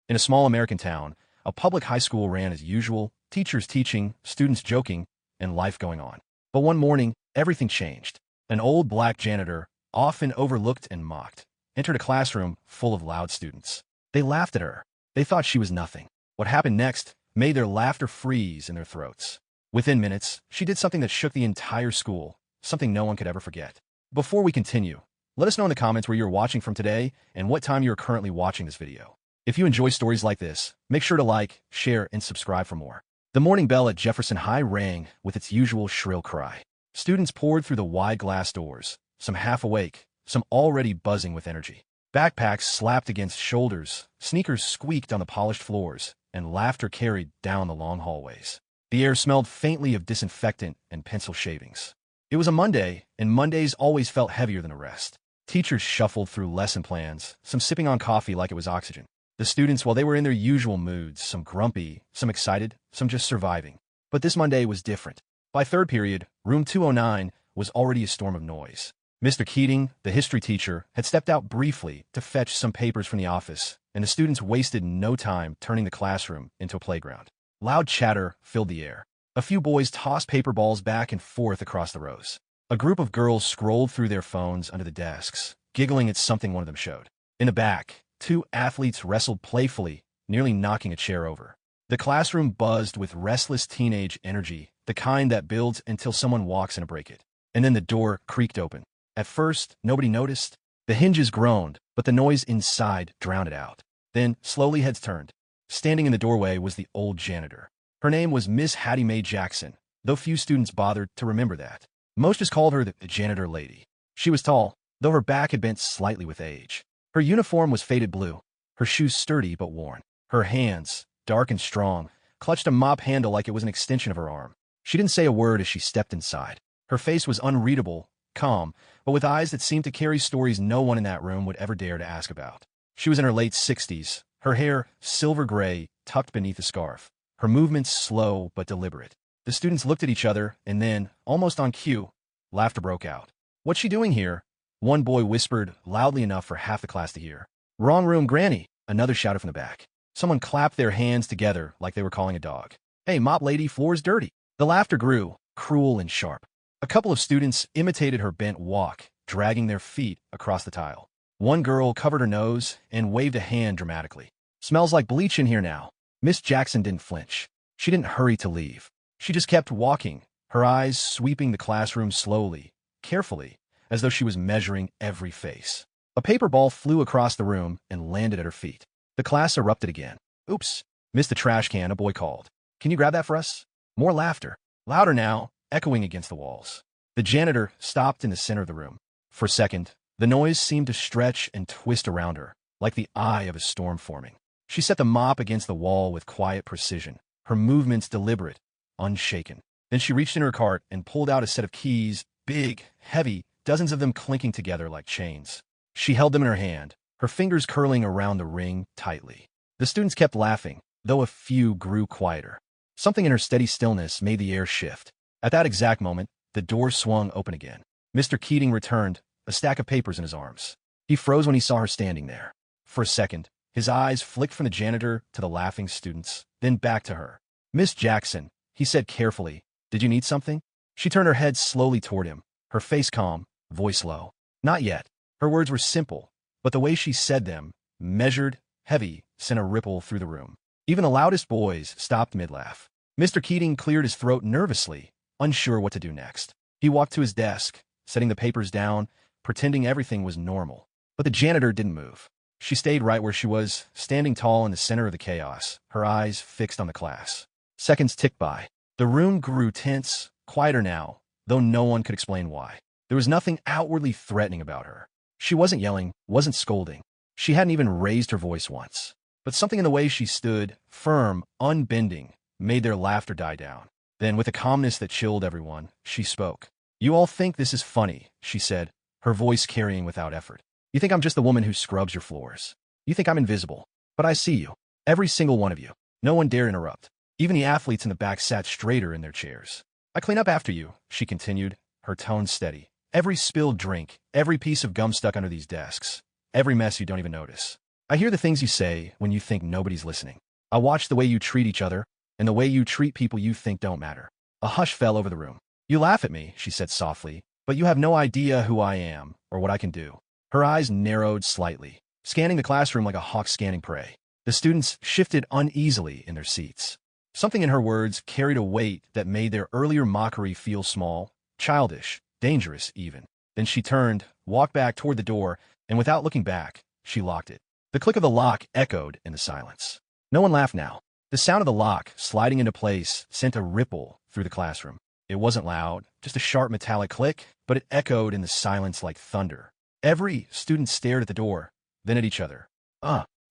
In a small American town, a public high school ran as usual, teachers teaching, students joking, and life going on. But one morning, everything changed. An old black janitor, often overlooked and mocked, entered a classroom full of loud students. They laughed at her. They thought she was nothing. What happened next made their laughter freeze in their throats. Within minutes, she did something that shook the entire school, something no one could ever forget. Before we continue, let us know in the comments where you're watching from today and what time you are currently watching this video. If you enjoy stories like this, make sure to like, share, and subscribe for more. The morning bell at Jefferson High rang with its usual shrill cry. Students poured through the wide glass doors, some half awake, some already buzzing with energy. Backpacks slapped against shoulders, sneakers squeaked on the polished floors, and laughter carried down the long hallways. The air smelled faintly of disinfectant and pencil shavings. It was a Monday, and Mondays always felt heavier than the rest. Teachers shuffled through lesson plans, some sipping on coffee like it was oxygen. The students, well, they were in their usual moods, some grumpy, some excited, some just surviving. But this Monday was different. By third period, room 209 was already a storm of noise. Mr. Keating, the history teacher, had stepped out briefly to fetch some papers from the office, and the students wasted no time turning the classroom into a playground. Loud chatter filled the air. A few boys tossed paper balls back and forth across the rows. A group of girls scrolled through their phones under the desks, giggling at something one of them showed. In the back, two athletes wrestled playfully, nearly knocking a chair over. The classroom buzzed with restless teenage energy, the kind that builds until someone walks in to break it. And then the door creaked open. At first, nobody noticed. The hinges groaned, but the noise inside drowned it out. Then, slowly heads turned. Standing in the doorway was the old janitor. Her name was Miss Hattie Mae Jackson, though few students bothered to remember that. Most just called her the janitor lady. She was tall, though her back had bent slightly with age. Her uniform was faded blue, her shoes sturdy but worn. Her hands, dark and strong, clutched a mop handle like it was an extension of her arm. She didn't say a word as she stepped inside. Her face was unreadable, calm, but with eyes that seemed to carry stories no one in that room would ever dare to ask about. She was in her late 60s, her hair silver gray, tucked beneath a scarf. Her movements slow but deliberate. The students looked at each other, and then, almost on cue, laughter broke out. "What's she doing here?" One boy whispered, loudly enough for half the class to hear. "Wrong room, Granny," another shouted from the back. Someone clapped their hands together like they were calling a dog. "Hey, mop lady, floor's dirty." The laughter grew, cruel and sharp. A couple of students imitated her bent walk, dragging their feet across the tile. One girl covered her nose and waved a hand dramatically. "Smells like bleach in here now." Miss Jackson didn't flinch. She didn't hurry to leave. She just kept walking, her eyes sweeping the classroom slowly, carefully, as though she was measuring every face. A paper ball flew across the room and landed at her feet. The class erupted again. "Oops, missed the trash can," a boy called. "Can you grab that for us?" More laughter, louder now, echoing against the walls. The janitor stopped in the center of the room. For a second, the noise seemed to stretch and twist around her, like the eye of a storm forming. She set the mop against the wall with quiet precision, her movements deliberate, unshaken. Then she reached in her cart and pulled out a set of keys, big, heavy, dozens of them clinking together like chains. She held them in her hand, her fingers curling around the ring tightly. The students kept laughing, though a few grew quieter. Something in her steady stillness made the air shift. At that exact moment, the door swung open again. Mr. Keating returned, a stack of papers in his arms. He froze when he saw her standing there. For a second, his eyes flicked from the janitor to the laughing students, then back to her. "Miss Jackson," he said carefully, "did you need something?" She turned her head slowly toward him, her face calm, voice low. "Not yet." Her words were simple, but the way she said them, measured, heavy, sent a ripple through the room. Even the loudest boys stopped mid-laugh. Mr. Keating cleared his throat nervously, unsure what to do next. He walked to his desk, setting the papers down, pretending everything was normal. But the janitor didn't move. She stayed right where she was, standing tall in the center of the chaos, her eyes fixed on the class. Seconds ticked by. The room grew tense, quieter now, though no one could explain why. There was nothing outwardly threatening about her. She wasn't yelling, wasn't scolding. She hadn't even raised her voice once. But something in the way she stood, firm, unbending, made their laughter die down. Then, with a calmness that chilled everyone, she spoke. "You all think this is funny," she said, her voice carrying without effort. "You think I'm just the woman who scrubs your floors. You think I'm invisible. But I see you. Every single one of you. No one dared interrupt. Even the athletes in the back sat straighter in their chairs. I clean up after you," she continued, her tone steady. "Every spilled drink, every piece of gum stuck under these desks, every mess you don't even notice. I hear the things you say when you think nobody's listening. I watch the way you treat each other and the way you treat people you think don't matter. A hush fell over the room. You laugh at me, she said softly, but you have no idea who I am or what I can do. Her eyes narrowed slightly, scanning the classroom like a hawk scanning prey. The students shifted uneasily in their seats. Something in her words carried a weight that made their earlier mockery feel small, childish, dangerous even. Then she turned, walked back toward the door, and without looking back, she locked it. The click of the lock echoed in the silence. No one laughed now. The sound of the lock sliding into place sent a ripple through the classroom. It wasn't loud, just a sharp metallic click, but it echoed in the silence like thunder. Every student stared at the door, then at each other.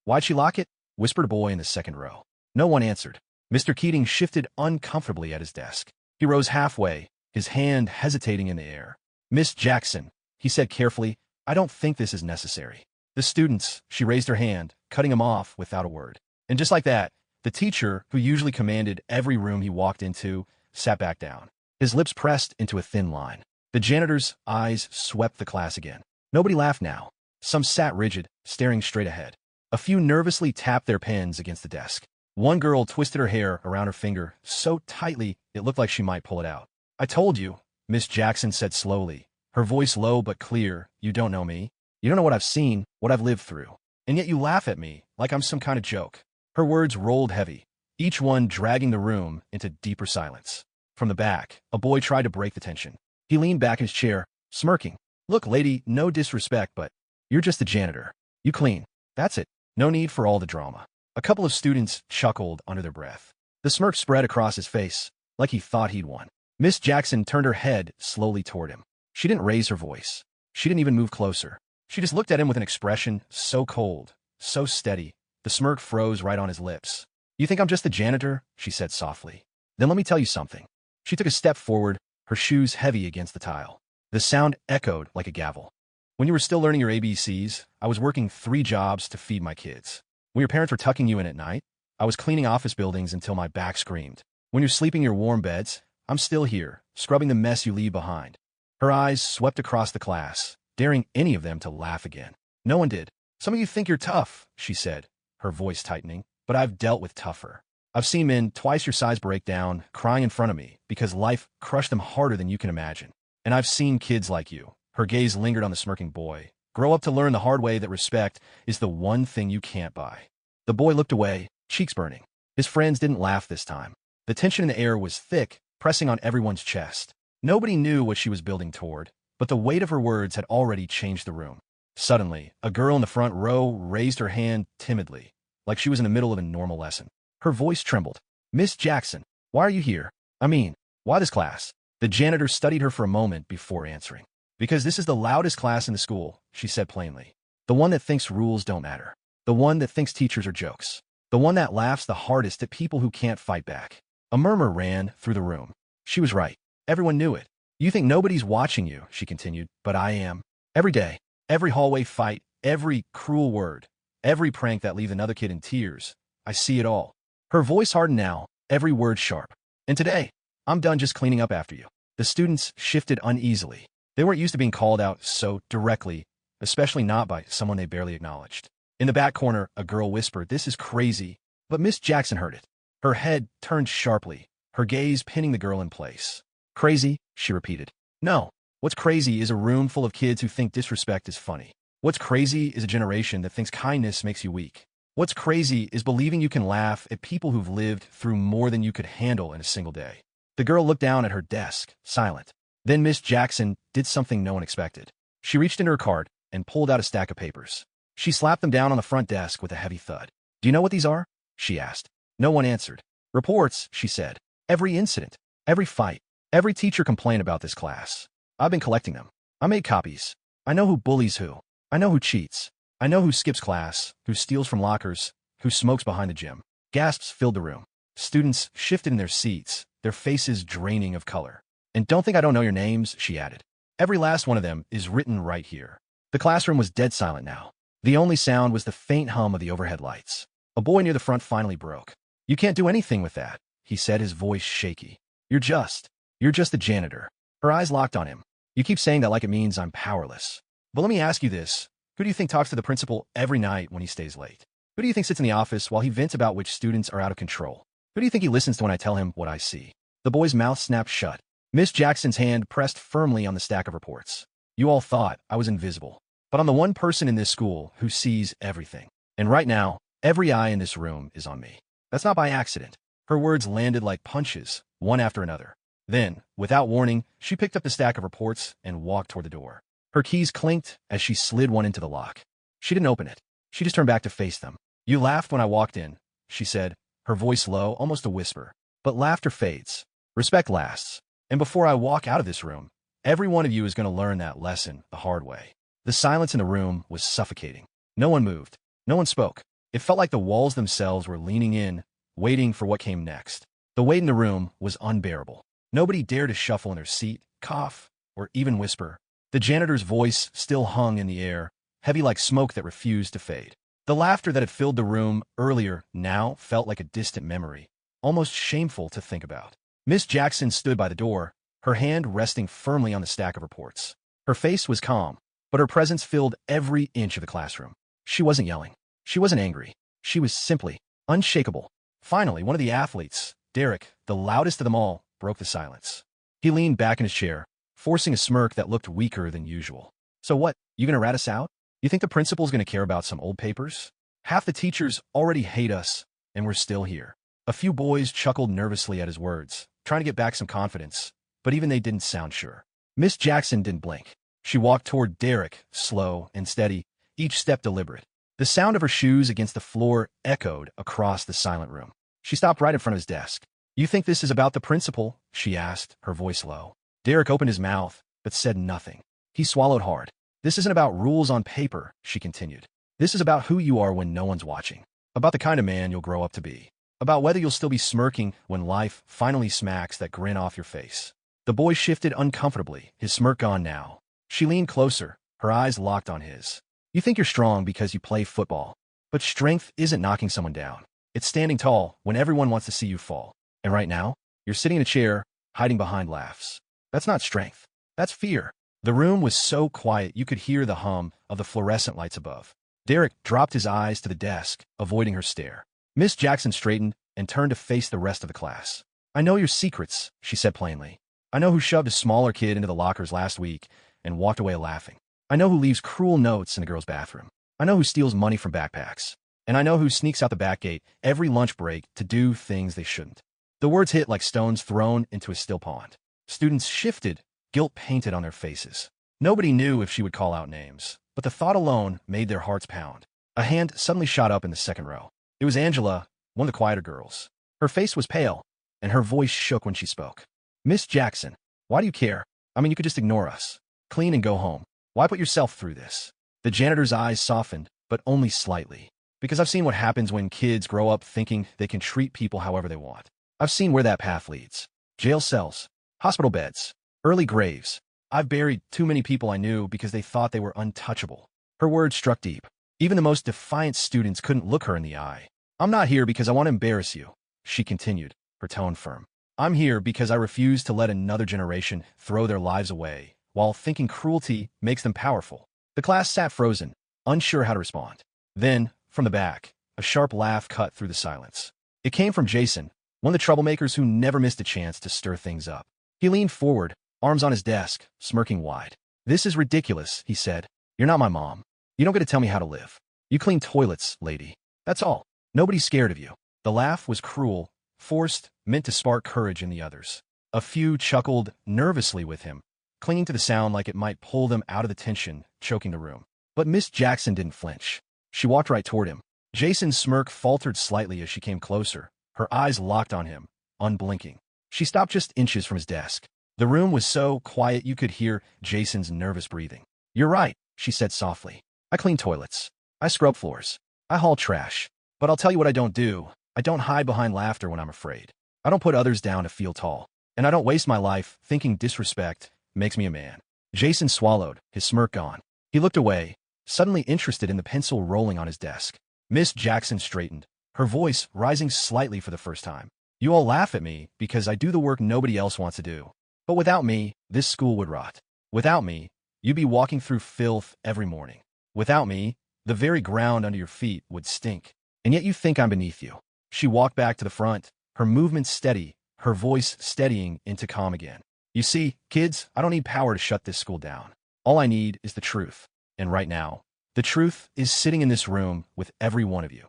Why'd she lock it? Whispered a boy in the second row. No one answered. Mr. Keating shifted uncomfortably at his desk. He rose halfway, his hand hesitating in the air. Miss Jackson, he said carefully, I don't think this is necessary. The students, she raised her hand, cutting him off without a word. And just like that, the teacher, who usually commanded every room he walked into, sat back down. His lips pressed into a thin line. The janitor's eyes swept the class again. Nobody laughed now. Some sat rigid, staring straight ahead. A few nervously tapped their pens against the desk. One girl twisted her hair around her finger so tightly it looked like she might pull it out. I told you, Miss Jackson said slowly, her voice low but clear, you don't know me. You don't know what I've seen, what I've lived through. And yet you laugh at me like I'm some kind of joke. Her words rolled heavy, each one dragging the room into deeper silence. From the back, a boy tried to break the tension. He leaned back in his chair, smirking. Look, lady, no disrespect, but you're just the janitor. You clean. That's it. No need for all the drama. A couple of students chuckled under their breath. The smirk spread across his face, like he thought he'd won. Miss Jackson turned her head slowly toward him. She didn't raise her voice. She didn't even move closer. She just looked at him with an expression so cold, so steady. The smirk froze right on his lips. You think I'm just the janitor? She said softly. Then let me tell you something. She took a step forward, her shoes heavy against the tile. The sound echoed like a gavel. When you were still learning your ABCs, I was working 3 jobs to feed my kids. When your parents were tucking you in at night, I was cleaning office buildings until my back screamed. When you're sleeping in your warm beds, I'm still here, scrubbing the mess you leave behind. Her eyes swept across the class, daring any of them to laugh again. No one did. Some of you think you're tough, she said, her voice tightening, but I've dealt with tougher. I've seen men twice your size break down, crying in front of me, because life crushed them harder than you can imagine. And I've seen kids like you, her gaze lingered on the smirking boy, grow up to learn the hard way that respect is the one thing you can't buy. The boy looked away, cheeks burning. His friends didn't laugh this time. The tension in the air was thick, pressing on everyone's chest. Nobody knew what she was building toward, but the weight of her words had already changed the room. Suddenly, a girl in the front row raised her hand timidly, like she was in the middle of a normal lesson. Her voice trembled. Miss Jackson, why are you here? I mean, why this class? The janitor studied her for a moment before answering. Because this is the loudest class in the school, she said plainly. The one that thinks rules don't matter. The one that thinks teachers are jokes. The one that laughs the hardest at people who can't fight back. A murmur ran through the room. She was right. Everyone knew it. You think nobody's watching you, she continued, but I am. Every day, every hallway fight, every cruel word, every prank that leaves another kid in tears. I see it all. Her voice hardened now, every word sharp. And today, I'm done just cleaning up after you. The students shifted uneasily. They weren't used to being called out so directly, especially not by someone they barely acknowledged. In the back corner, a girl whispered, "This is crazy," but Miss Jackson heard it. Her head turned sharply, her gaze pinning the girl in place. Crazy, she repeated. No, what's crazy is a room full of kids who think disrespect is funny. What's crazy is a generation that thinks kindness makes you weak. What's crazy is believing you can laugh at people who've lived through more than you could handle in a single day. The girl looked down at her desk, silent. Then Miss Jackson did something no one expected. She reached into her cart and pulled out a stack of papers. She slapped them down on the front desk with a heavy thud. Do you know what these are? She asked. No one answered. Reports, she said. Every incident, every fight, every teacher complained about this class. I've been collecting them. I made copies. I know who bullies who. I know who cheats. I know who skips class, who steals from lockers, who smokes behind the gym. Gasps filled the room. Students shifted in their seats, their faces draining of color. And don't think I don't know your names, she added. Every last one of them is written right here. The classroom was dead silent now. The only sound was the faint hum of the overhead lights. A boy near the front finally broke. You can't do anything with that, he said, his voice shaky. You're just the janitor. Her eyes locked on him. You keep saying that like it means I'm powerless. But let me ask you this. Who do you think talks to the principal every night when he stays late? Who do you think sits in the office while he vents about which students are out of control? Who do you think he listens to when I tell him what I see? The boy's mouth snapped shut. Miss Jackson's hand pressed firmly on the stack of reports. You all thought I was invisible, but I'm the one person in this school who sees everything. And right now, every eye in this room is on me. That's not by accident. Her words landed like punches, one after another. Then, without warning, she picked up the stack of reports and walked toward the door. Her keys clinked as she slid one into the lock. She didn't open it. She just turned back to face them. You laughed when I walked in, she said, her voice low, almost a whisper. But laughter fades. Respect lasts. And before I walk out of this room, every one of you is going to learn that lesson the hard way. The silence in the room was suffocating. No one moved. No one spoke. It felt like the walls themselves were leaning in, waiting for what came next. The weight in the room was unbearable. Nobody dared to shuffle in their seat, cough, or even whisper. The janitor's voice still hung in the air, heavy like smoke that refused to fade. The laughter that had filled the room earlier now felt like a distant memory, almost shameful to think about. Miss Jackson stood by the door, her hand resting firmly on the stack of reports. Her face was calm, but her presence filled every inch of the classroom. She wasn't yelling. She wasn't angry. She was simply unshakable. Finally, one of the athletes, Derek, the loudest of them all, broke the silence. He leaned back in his chair, forcing a smirk that looked weaker than usual. So what, you gonna rat us out? You think the principal's gonna care about some old papers? Half the teachers already hate us, and we're still here. A few boys chuckled nervously at his words, trying to get back some confidence, but even they didn't sound sure. Miss Jackson didn't blink. She walked toward Derek, slow and steady, each step deliberate. The sound of her shoes against the floor echoed across the silent room. She stopped right in front of his desk. You think this is about the principal? She asked, her voice low. Derek opened his mouth, but said nothing. He swallowed hard. This isn't about rules on paper, she continued. This is about who you are when no one's watching. About the kind of man you'll grow up to be. About whether you'll still be smirking when life finally smacks that grin off your face. The boy shifted uncomfortably, his smirk gone now. She leaned closer, her eyes locked on his. You think you're strong because you play football. But strength isn't knocking someone down. It's standing tall when everyone wants to see you fall. And right now, you're sitting in a chair, hiding behind laughs. That's not strength. That's fear. The room was so quiet you could hear the hum of the fluorescent lights above. Derek dropped his eyes to the desk, avoiding her stare. Miss Jackson straightened and turned to face the rest of the class. I know your secrets, she said plainly. I know who shoved a smaller kid into the lockers last week and walked away laughing. I know who leaves cruel notes in the girls' bathroom. I know who steals money from backpacks. And I know who sneaks out the back gate every lunch break to do things they shouldn't. The words hit like stones thrown into a still pond. Students shifted, guilt painted on their faces. Nobody knew if she would call out names, but the thought alone made their hearts pound. A hand suddenly shot up in the second row. It was Angela, one of the quieter girls. Her face was pale, and her voice shook when she spoke. Miss Jackson, why do you care? I mean, you could just ignore us. Clean and go home. Why put yourself through this? The janitor's eyes softened, but only slightly. Because I've seen what happens when kids grow up thinking they can treat people however they want. I've seen where that path leads. Jail cells, hospital beds, early graves. I've buried too many people I knew because they thought they were untouchable. Her words struck deep. Even the most defiant students couldn't look her in the eye. I'm not here because I want to embarrass you, she continued, her tone firm. I'm here because I refuse to let another generation throw their lives away while thinking cruelty makes them powerful. The class sat frozen, unsure how to respond. Then, from the back, a sharp laugh cut through the silence. It came from Jason, one of the troublemakers who never missed a chance to stir things up. He leaned forward, arms on his desk, smirking wide. This is ridiculous, he said. You're not my mom. You don't get to tell me how to live. You clean toilets, lady. That's all. Nobody's scared of you. The laugh was cruel, forced, meant to spark courage in the others. A few chuckled nervously with him, clinging to the sound like it might pull them out of the tension, choking the room. But Miss Jackson didn't flinch. She walked right toward him. Jason's smirk faltered slightly as she came closer, her eyes locked on him, unblinking. She stopped just inches from his desk. The room was so quiet you could hear Jason's nervous breathing. You're right, she said softly. I clean toilets. I scrub floors. I haul trash. But I'll tell you what I don't do. I don't hide behind laughter when I'm afraid. I don't put others down to feel tall. And I don't waste my life thinking disrespect makes me a man. Jason swallowed, his smirk gone. He looked away, suddenly interested in the pencil rolling on his desk. Miss Jackson straightened, her voice rising slightly for the first time. You all laugh at me because I do the work nobody else wants to do. But without me, this school would rot. Without me, you'd be walking through filth every morning. Without me, the very ground under your feet would stink. And yet you think I'm beneath you. She walked back to the front, her movements steady, her voice steadying into calm again. You see, kids, I don't need power to shut this school down. All I need is the truth. And right now, the truth is sitting in this room with every one of you.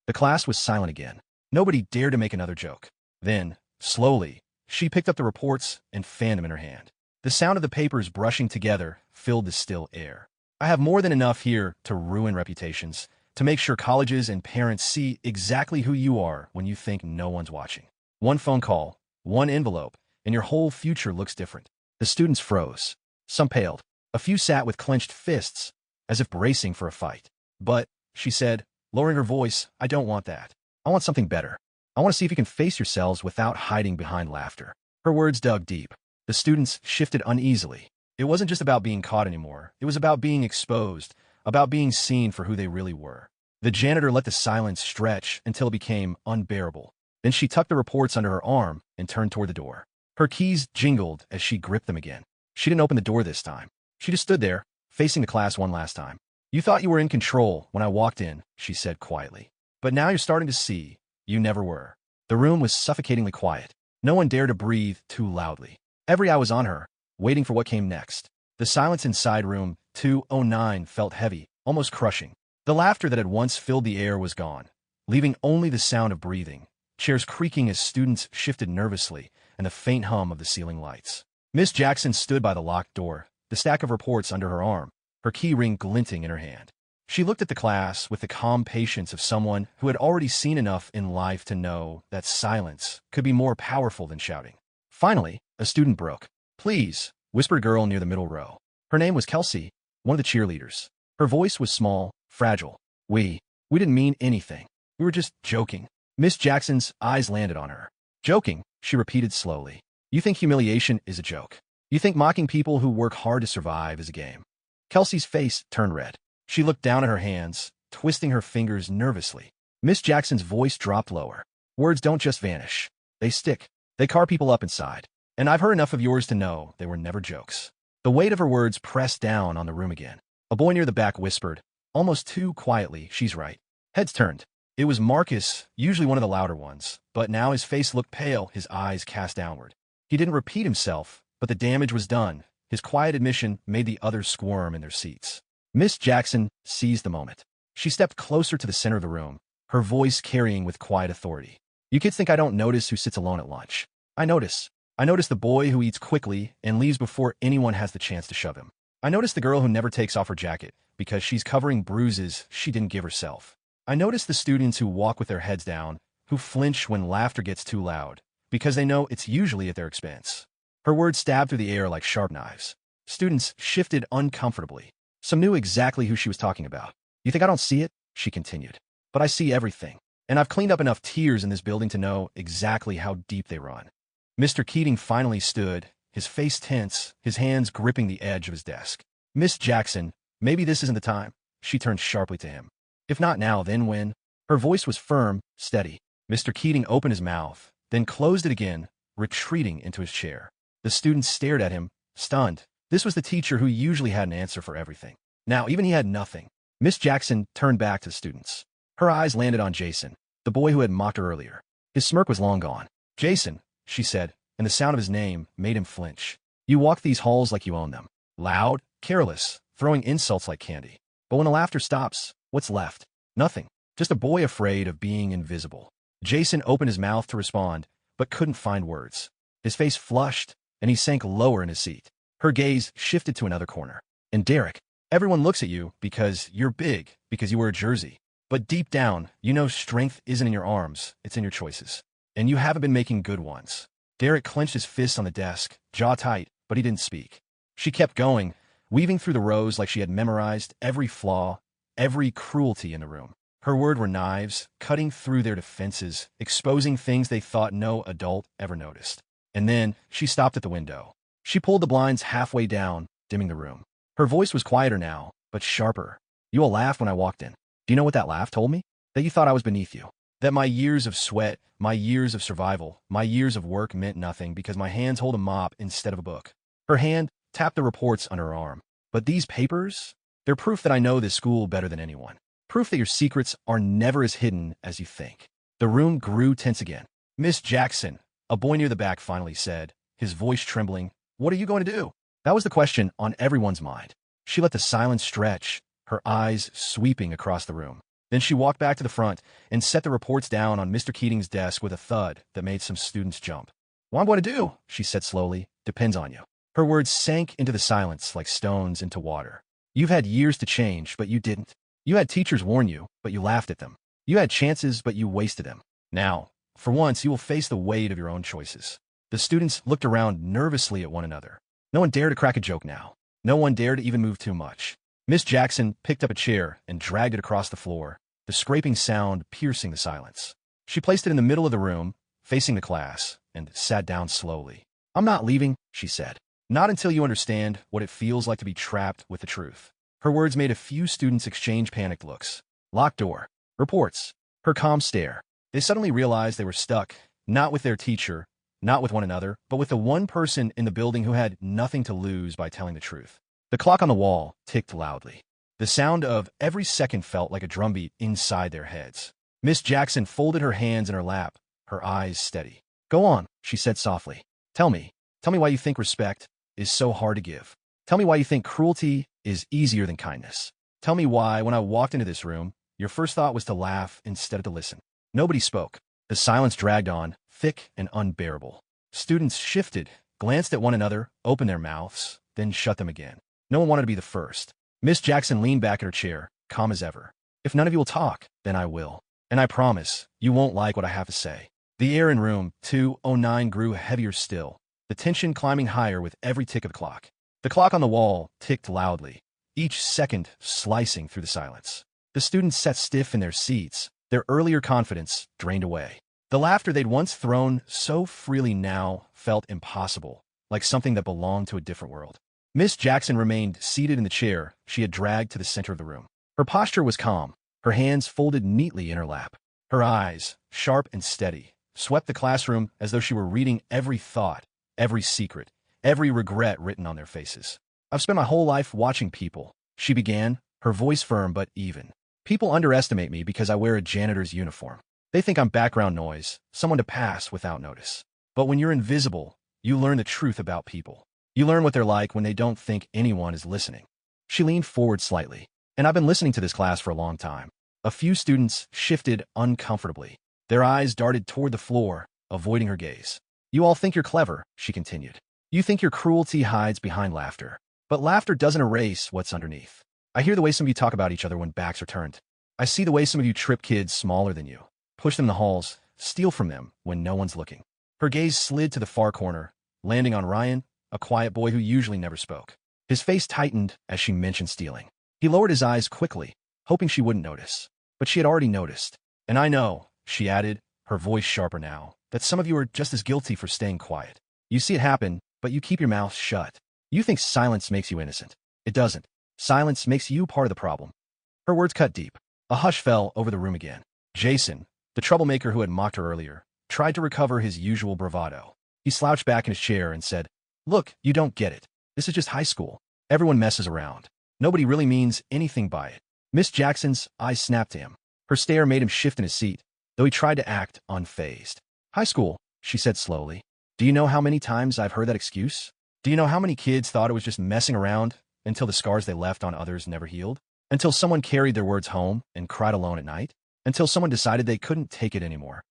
The class was silent again. Nobody dared to make another joke. Then, slowly, she picked up the reports and fanned them in her hand. The sound of the papers brushing together filled the still air. I have more than enough here to ruin reputations, to make sure colleges and parents see exactly who you are when you think no one's watching. One phone call, one envelope, and your whole future looks different. The students froze. Some paled. A few sat with clenched fists, as if bracing for a fight. But, she said, lowering her voice, I don't want that. I want something better. I want to see if you can face yourselves without hiding behind laughter. Her words dug deep. The students shifted uneasily. It wasn't just about being caught anymore. It was about being exposed, about being seen for who they really were. The janitor let the silence stretch until it became unbearable. Then she tucked the reports under her arm and turned toward the door. Her keys jingled as she gripped them again. She didn't open the door this time. She just stood there, facing the class one last time. You thought you were in control when I walked in, she said quietly. But now you're starting to see you never were. The room was suffocatingly quiet. No one dared to breathe too loudly. Every eye was on her, waiting for what came next. The silence inside room 209 felt heavy, almost crushing. The laughter that had once filled the air was gone, leaving only the sound of breathing, chairs creaking as students shifted nervously, and the faint hum of the ceiling lights. Miss Jackson stood by the locked door, the stack of reports under her arm, her key ring glinting in her hand. She looked at the class with the calm patience of someone who had already seen enough in life to know that silence could be more powerful than shouting. Finally, a student broke. Please, whispered a girl near the middle row. Her name was Kelsey, one of the cheerleaders. Her voice was small, fragile. We didn't mean anything. We were just joking. Miss Jackson's eyes landed on her. Joking, she repeated slowly. You think humiliation is a joke. You think mocking people who work hard to survive is a game. Kelsey's face turned red. She looked down at her hands, twisting her fingers nervously. Miss Jackson's voice dropped lower. Words don't just vanish. They stick. They carve people up inside. And I've heard enough of yours to know they were never jokes. The weight of her words pressed down on the room again. A boy near the back whispered, almost too quietly, she's right. Heads turned. It was Marcus, usually one of the louder ones, but now his face looked pale, his eyes cast downward. He didn't repeat himself, but the damage was done. His quiet admission made the others squirm in their seats. Miss Jackson seized the moment. She stepped closer to the center of the room, her voice carrying with quiet authority. You kids think I don't notice who sits alone at lunch. I notice. I notice the boy who eats quickly and leaves before anyone has the chance to shove him. I notice the girl who never takes off her jacket because she's covering bruises she didn't give herself. I notice the students who walk with their heads down, who flinch when laughter gets too loud, because they know it's usually at their expense. Her words stabbed through the air like sharp knives. Students shifted uncomfortably. Some knew exactly who she was talking about. You think I don't see it? She continued. But I see everything. And I've cleaned up enough tears in this building to know exactly how deep they run. Mr. Keating finally stood, his face tense, his hands gripping the edge of his desk. Miss Jackson, maybe this isn't the time. She turned sharply to him. If not now, then when? Her voice was firm, steady. Mr. Keating opened his mouth, then closed it again, retreating into his chair. The students stared at him, stunned. This was the teacher who usually had an answer for everything. Now, even he had nothing. Miss Jackson turned back to the students. Her eyes landed on Jason, the boy who had mocked her earlier. His smirk was long gone. Jason, she said, and the sound of his name made him flinch. You walk these halls like you own them. Loud, careless, throwing insults like candy. But when the laughter stops, what's left? Nothing. Just a boy afraid of being invisible. Jason opened his mouth to respond, but couldn't find words. His face flushed, and he sank lower in his seat. Her gaze shifted to another corner. And Derek, everyone looks at you because you're big, because you wear a jersey. But deep down, you know strength isn't in your arms, it's in your choices. And you haven't been making good ones. Derek clenched his fists on the desk, jaw tight, but he didn't speak. She kept going, weaving through the rows like she had memorized every flaw, every cruelty in the room. Her words were knives, cutting through their defenses, exposing things they thought no adult ever noticed. And then, she stopped at the window. She pulled the blinds halfway down, dimming the room. Her voice was quieter now, but sharper. You all laughed when I walked in. Do you know what that laugh told me? That you thought I was beneath you. That my years of sweat, my years of survival, my years of work meant nothing because my hands hold a mop instead of a book. Her hand tapped the reports under her arm. But these papers, They're proof that I know this school better than anyone. Proof that your secrets are never as hidden as you think. The room grew tense again. Miss Jackson, a boy near the back finally said, his voice trembling, "What are you going to do?" That was the question on everyone's mind. She let the silence stretch, her eyes sweeping across the room. Then she walked back to the front and set the reports down on Mr. Keating's desk with a thud that made some students jump. "What I'm going to do," she said slowly, "depends on you." Her words sank into the silence like stones into water. You've had years to change, but you didn't. You had teachers warn you, but you laughed at them. You had chances, but you wasted them. Now, for once, you will face the weight of your own choices. The students looked around nervously at one another. No one dared to crack a joke now. No one dared to even move too much. Miss Jackson picked up a chair and dragged it across the floor, the scraping sound piercing the silence. She placed it in the middle of the room, facing the class, and sat down slowly. "I'm not leaving," she said. "Not until you understand what it feels like to be trapped with the truth." Her words made a few students exchange panicked looks. Locked door. Reports. Her calm stare. They suddenly realized they were stuck, not with their teacher, not with one another, but with the one person in the building who had nothing to lose by telling the truth. The clock on the wall ticked loudly. The sound of every second felt like a drumbeat inside their heads. Miss Jackson folded her hands in her lap, her eyes steady. "Go on," she said softly. Tell me why you think respect is so hard to give. Tell me why you think cruelty is easier than kindness. Tell me why, when I walked into this room, your first thought was to laugh instead of to listen." Nobody spoke. The silence dragged on, thick and unbearable. Students shifted, glanced at one another, opened their mouths, then shut them again. No one wanted to be the first. Miss Jackson leaned back in her chair, calm as ever. "If none of you will talk, then I will. And I promise, you won't like what I have to say." The air in room 209 grew heavier still, the tension climbing higher with every tick of the clock. The clock on the wall ticked loudly, each second slicing through the silence. The students sat stiff in their seats, their earlier confidence drained away. The laughter they'd once thrown so freely now felt impossible, like something that belonged to a different world. Miss Jackson remained seated in the chair she had dragged to the center of the room. Her posture was calm, her hands folded neatly in her lap. Her eyes, sharp and steady, swept the classroom as though she were reading every thought, every secret, every regret written on their faces. "I've spent my whole life watching people," she began, her voice firm but even. "People underestimate me because I wear a janitor's uniform. They think I'm background noise, someone to pass without notice. But when you're invisible, you learn the truth about people. You learn what they're like when they don't think anyone is listening." She leaned forward slightly. "And I've been listening to this class for a long time." A few students shifted uncomfortably. Their eyes darted toward the floor, avoiding her gaze. "You all think you're clever," she continued. "You think your cruelty hides behind laughter. But laughter doesn't erase what's underneath. I hear the way some of you talk about each other when backs are turned. I see the way some of you trip kids smaller than you, push them in the halls, steal from them when no one's looking." Her gaze slid to the far corner, landing on Ryan, a quiet boy who usually never spoke. His face tightened as she mentioned stealing. He lowered his eyes quickly, hoping she wouldn't notice. But she had already noticed. "And I know," she added, her voice sharper now, "that some of you are just as guilty for staying quiet. You see it happen, but you keep your mouth shut. You think silence makes you innocent. It doesn't. Silence makes you part of the problem." Her words cut deep. A hush fell over the room again. Jason, the troublemaker who had mocked her earlier, tried to recover his usual bravado. He slouched back in his chair and said, "Look, you don't get it. This is just high school. Everyone messes around. Nobody really means anything by it." Miss Jackson's eyes snapped to him. Her stare made him shift in his seat, though he tried to act unfazed. "High school," she said slowly. "Do you know how many times I've heard that excuse? Do you know how many kids thought it was just messing around until the scars they left on others never healed? Until someone carried their words home and cried alone at night? Until someone decided they couldn't take it anymore?"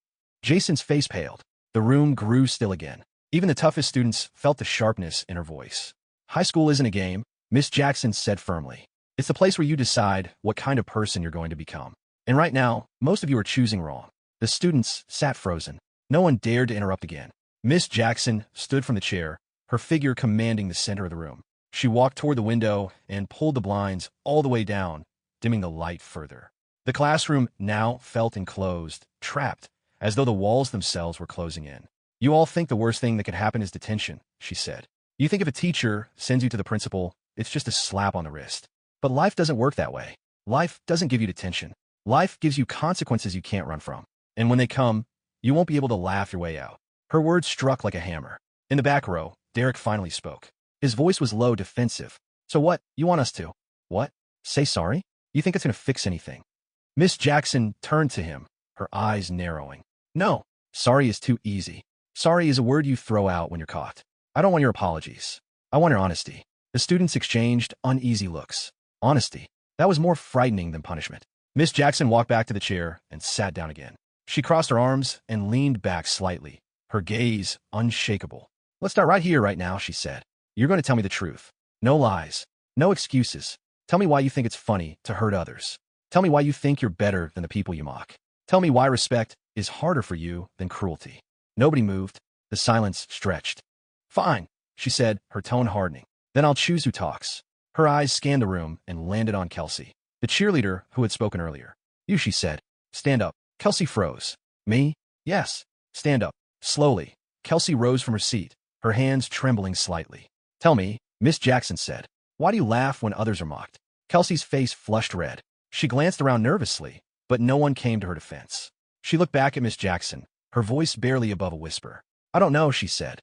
Jason's face paled. The room grew still again. Even the toughest students felt the sharpness in her voice. "High school isn't a game," Miss Jackson said firmly. "It's the place where you decide what kind of person you're going to become. And right now, most of you are choosing wrong." The students sat frozen. No one dared to interrupt again. Miss Jackson stood from the chair, her figure commanding the center of the room. She walked toward the window and pulled the blinds all the way down, dimming the light further. The classroom now felt enclosed, trapped, as though the walls themselves were closing in. "You all think the worst thing that could happen is detention," she said. "You think if a teacher sends you to the principal, it's just a slap on the wrist. But life doesn't work that way. Life doesn't give you detention. Life gives you consequences you can't run from. And when they come, you won't be able to laugh your way out." Her words struck like a hammer. In the back row, Derek finally spoke. His voice was low, defensive. "So what, you want us to? What? Say sorry? You think it's going to fix anything? Miss Jackson turned to him, her eyes narrowing. No, sorry is too easy. Sorry is a word you throw out when you're caught. I don't want your apologies. I want your honesty. The students exchanged uneasy looks. Honesty. That was more frightening than punishment. Miss Jackson walked back to the chair and sat down again. She crossed her arms and leaned back slightly, her gaze unshakable. Let's start right here, right now, she said. You're going to tell me the truth. No lies. No excuses. Tell me why you think it's funny to hurt others. Tell me why you think you're better than the people you mock. Tell me why respect is harder for you than cruelty. Nobody moved. The silence stretched. Fine, she said, her tone hardening. Then I'll choose who talks. Her eyes scanned the room and landed on Kelsey, the cheerleader who had spoken earlier. You, she said. Stand up. Kelsey froze. Me? Yes. Stand up. Slowly, Kelsey rose from her seat, her hands trembling slightly. Tell me, Miss Jackson said. Why do you laugh when others are mocked? Kelsey's face flushed red. She glanced around nervously, but no one came to her defense. She looked back at Miss Jackson, her voice barely above a whisper. I don't know, she said.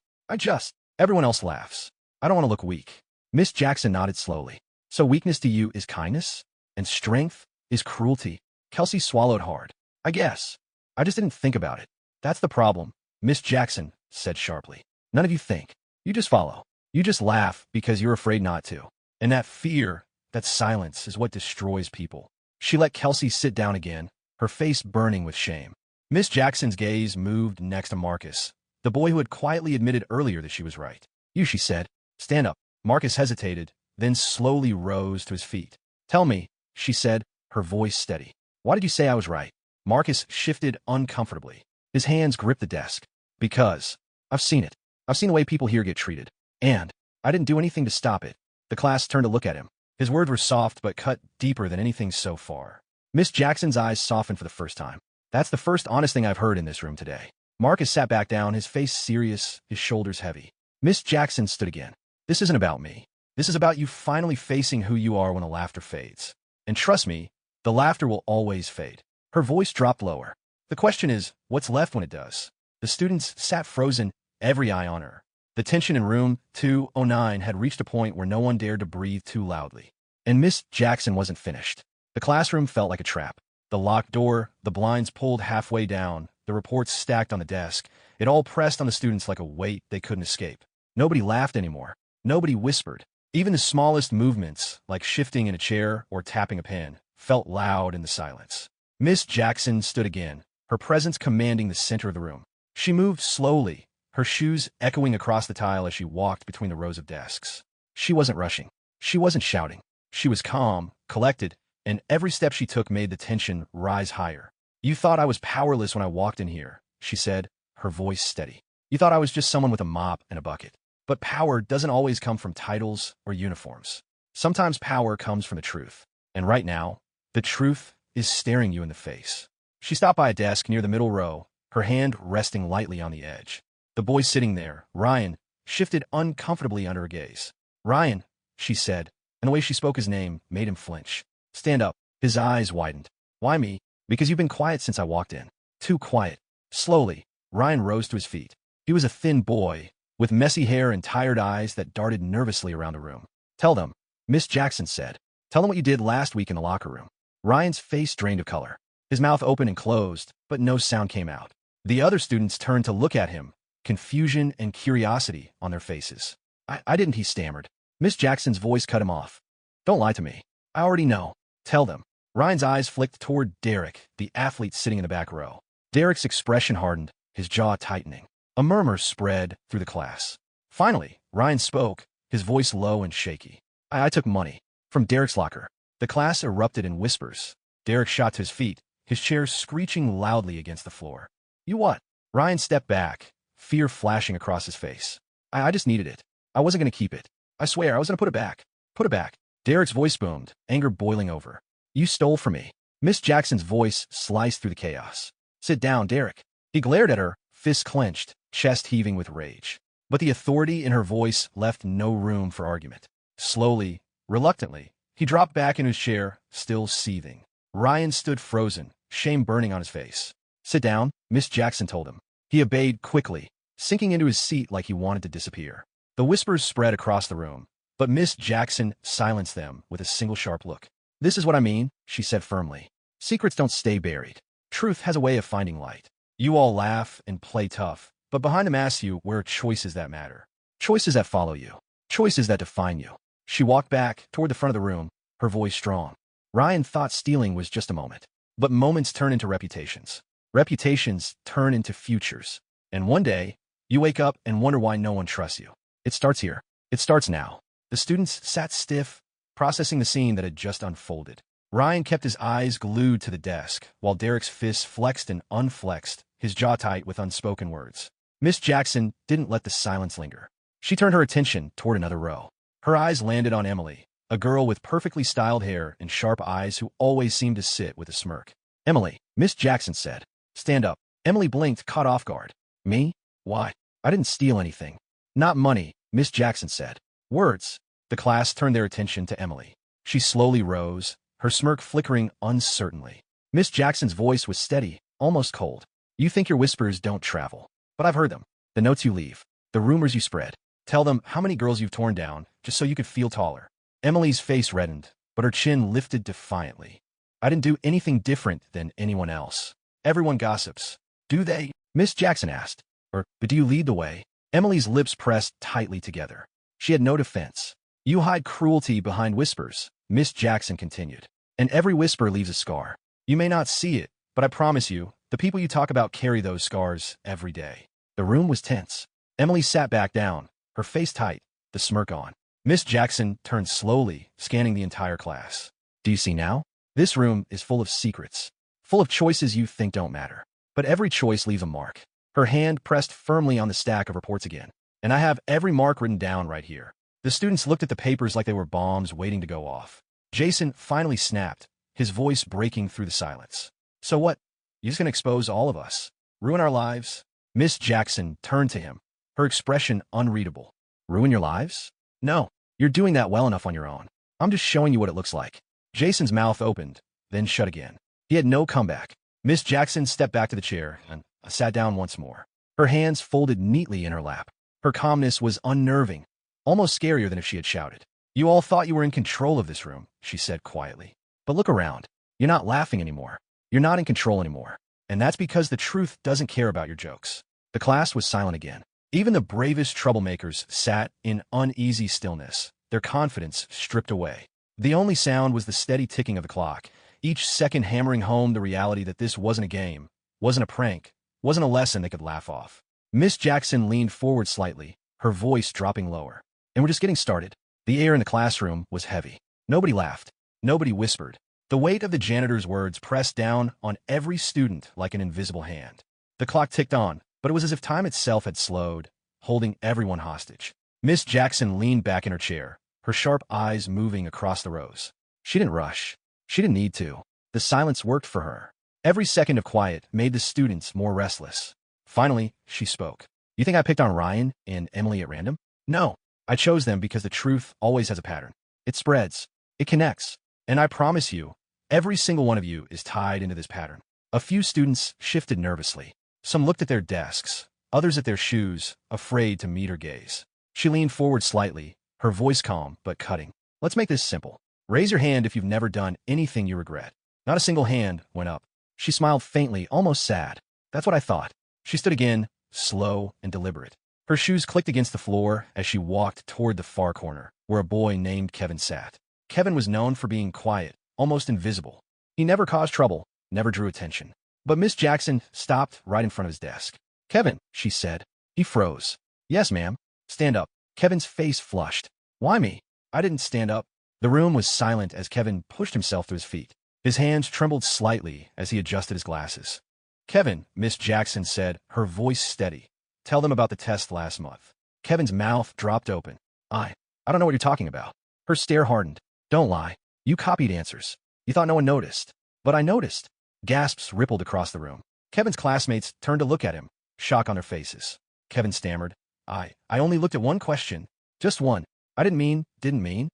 Everyone else laughs. I don't want to look weak. Miss Jackson nodded slowly. So weakness to you is kindness? And strength is cruelty? Kelsey swallowed hard. I guess. I just didn't think about it. That's the problem, Miss Jackson said sharply. None of you think. You just follow. You just laugh because you're afraid not to. And that fear, that silence is what destroys people. She let Kelsey sit down again, her face burning with shame. Miss Jackson's gaze moved next to Marcus, the boy who had quietly admitted earlier that she was right. You, she said. Stand up. Marcus hesitated, then slowly rose to his feet. Tell me, she said, her voice steady. Why did you say I was right? Marcus shifted uncomfortably. His hands gripped the desk. Because. I've seen it. I've seen the way people here get treated. And I didn't do anything to stop it. The class turned to look at him. His words were soft but cut deeper than anything so far. Miss Jackson's eyes softened for the first time. That's the first honest thing I've heard in this room today. Marcus sat back down, his face serious, his shoulders heavy. Miss Jackson stood again. This isn't about me. This is about you finally facing who you are when the laughter fades. And trust me, the laughter will always fade. Her voice dropped lower. The question is, what's left when it does? The students sat frozen, every eye on her. The tension in room 209 had reached a point where no one dared to breathe too loudly. And Miss Jackson wasn't finished. The classroom felt like a trap. The locked door, the blinds pulled halfway down, the reports stacked on the desk. It all pressed on the students like a weight they couldn't escape. Nobody laughed anymore. Nobody whispered. Even the smallest movements, like shifting in a chair or tapping a pen, felt loud in the silence. Miss Jackson stood again, her presence commanding the center of the room. She moved slowly, her shoes echoing across the tile as she walked between the rows of desks. She wasn't rushing. She wasn't shouting. She was calm, collected, and every step she took made the tension rise higher. You thought I was powerless when I walked in here, she said, her voice steady. You thought I was just someone with a mop and a bucket. But power doesn't always come from titles or uniforms. Sometimes power comes from the truth. And right now, the truth is staring you in the face. She stopped by a desk near the middle row, her hand resting lightly on the edge. The boy sitting there, Ryan, shifted uncomfortably under her gaze. Ryan, she said, and the way she spoke his name made him flinch. Stand up. His eyes widened. Why me? Because you've been quiet since I walked in. Too quiet. Slowly, Ryan rose to his feet. He was a thin boy, with messy hair and tired eyes that darted nervously around the room. Tell them, Miss Jackson said. Tell them what you did last week in the locker room. Ryan's face drained of color. His mouth opened and closed, but no sound came out. The other students turned to look at him, confusion and curiosity on their faces. I didn't, he stammered. Miss Jackson's voice cut him off. Don't lie to me. I already know. Tell them. Ryan's eyes flicked toward Derek, the athlete sitting in the back row. Derek's expression hardened, his jaw tightening. A murmur spread through the class. Finally, Ryan spoke, his voice low and shaky. I took money from Derek's locker. The class erupted in whispers. Derek shot to his feet, his chair screeching loudly against the floor. You what? Ryan stepped back, fear flashing across his face. I just needed it. I wasn't going to keep it. I swear, I was going to put it back. Put it back. Derek's voice boomed, anger boiling over. You stole from me. Miss Jackson's voice sliced through the chaos. Sit down, Derek. He glared at her, fists clenched, chest heaving with rage. But the authority in her voice left no room for argument. Slowly, reluctantly, he dropped back in his chair, still seething. Ryan stood frozen, shame burning on his face. Sit down, Miss Jackson told him. He obeyed quickly, sinking into his seat like he wanted to disappear. The whispers spread across the room, but Miss Jackson silenced them with a single sharp look. This is what I mean, she said firmly. Secrets don't stay buried. Truth has a way of finding light. You all laugh and play tough, but behind the mask you wear choices that matter. Choices that follow you. Choices that define you. She walked back toward the front of the room, her voice strong. Ryan thought stealing was just a moment. But moments turn into reputations. Reputations turn into futures. And one day, you wake up and wonder why no one trusts you. It starts here. It starts now. The students sat stiff, processing the scene that had just unfolded. Ryan kept his eyes glued to the desk, while Derek's fists flexed and unflexed, his jaw tight with unspoken words. Miss Jackson didn't let the silence linger. She turned her attention toward another row. Her eyes landed on Emily, a girl with perfectly styled hair and sharp eyes who always seemed to sit with a smirk. Emily, Miss Jackson said. Stand up. Emily blinked, caught off guard. Me? Why? I didn't steal anything. Not money, Miss Jackson said. Words. The class turned their attention to Emily. She slowly rose, her smirk flickering uncertainly. Miss Jackson's voice was steady, almost cold. You think your whispers don't travel. But I've heard them. The notes you leave. The rumors you spread. Tell them how many girls you've torn down, just so you could feel taller. Emily's face reddened, but her chin lifted defiantly. I didn't do anything different than anyone else. Everyone gossips. Do they? Miss Jackson asked. But do you lead the way? Emily's lips pressed tightly together. She had no defense. You hide cruelty behind whispers, Miss Jackson continued. And every whisper leaves a scar. You may not see it, but I promise you, the people you talk about carry those scars every day. The room was tense. Emily sat back down, her face tight, the smirk on. Miss Jackson turned slowly, scanning the entire class. Do you see now? This room is full of secrets, full of choices you think don't matter. But every choice leaves a mark. Her hand pressed firmly on the stack of reports again. And I have every mark written down right here. The students looked at the papers like they were bombs waiting to go off. Jason finally snapped, his voice breaking through the silence. So what? You just gonna expose all of us? Ruin our lives? Miss Jackson turned to him, her expression unreadable. Ruin your lives? No, you're doing that well enough on your own. I'm just showing you what it looks like. Jason's mouth opened, then shut again. He had no comeback. Miss Jackson stepped back to the chair and sat down once more. Her hands folded neatly in her lap. Her calmness was unnerving, almost scarier than if she had shouted. You all thought you were in control of this room, she said quietly. But look around. You're not laughing anymore. You're not in control anymore. And that's because the truth doesn't care about your jokes. The class was silent again. Even the bravest troublemakers sat in uneasy stillness, their confidence stripped away. The only sound was the steady ticking of the clock, each second hammering home the reality that this wasn't a game, wasn't a prank, wasn't a lesson they could laugh off. Miss Jackson leaned forward slightly, her voice dropping lower. And we're just getting started. The air in the classroom was heavy. Nobody laughed. Nobody whispered. The weight of the janitor's words pressed down on every student like an invisible hand. The clock ticked on, but it was as if time itself had slowed, holding everyone hostage. Miss Jackson leaned back in her chair, her sharp eyes moving across the rows. She didn't rush. She didn't need to. The silence worked for her. Every second of quiet made the students more restless. Finally, she spoke. You think I picked on Ryan and Emily at random? No. I chose them because the truth always has a pattern. It spreads. It connects. And I promise you, every single one of you is tied into this pattern. A few students shifted nervously. Some looked at their desks, others at their shoes, afraid to meet her gaze. She leaned forward slightly, her voice calm but cutting. Let's make this simple. Raise your hand if you've never done anything you regret. Not a single hand went up. She smiled faintly, almost sad. That's what I thought. She stood again, slow and deliberate. Her shoes clicked against the floor as she walked toward the far corner, where a boy named Kevin sat. Kevin was known for being quiet, almost invisible. He never caused trouble, never drew attention. But Miss Jackson stopped right in front of his desk. Kevin, she said. He froze. Yes, ma'am. Stand up. Kevin's face flushed. Why me? I didn't stand up. The room was silent as Kevin pushed himself to his feet. His hands trembled slightly as he adjusted his glasses. Kevin, Miss Jackson said, her voice steady. Tell them about the test last month. Kevin's mouth dropped open. I don't know what you're talking about. Her stare hardened. Don't lie. You copied answers. You thought no one noticed. But I noticed. Gasps rippled across the room. Kevin's classmates turned to look at him, shock on their faces. Kevin stammered. I only looked at one question. Just one. I didn't mean.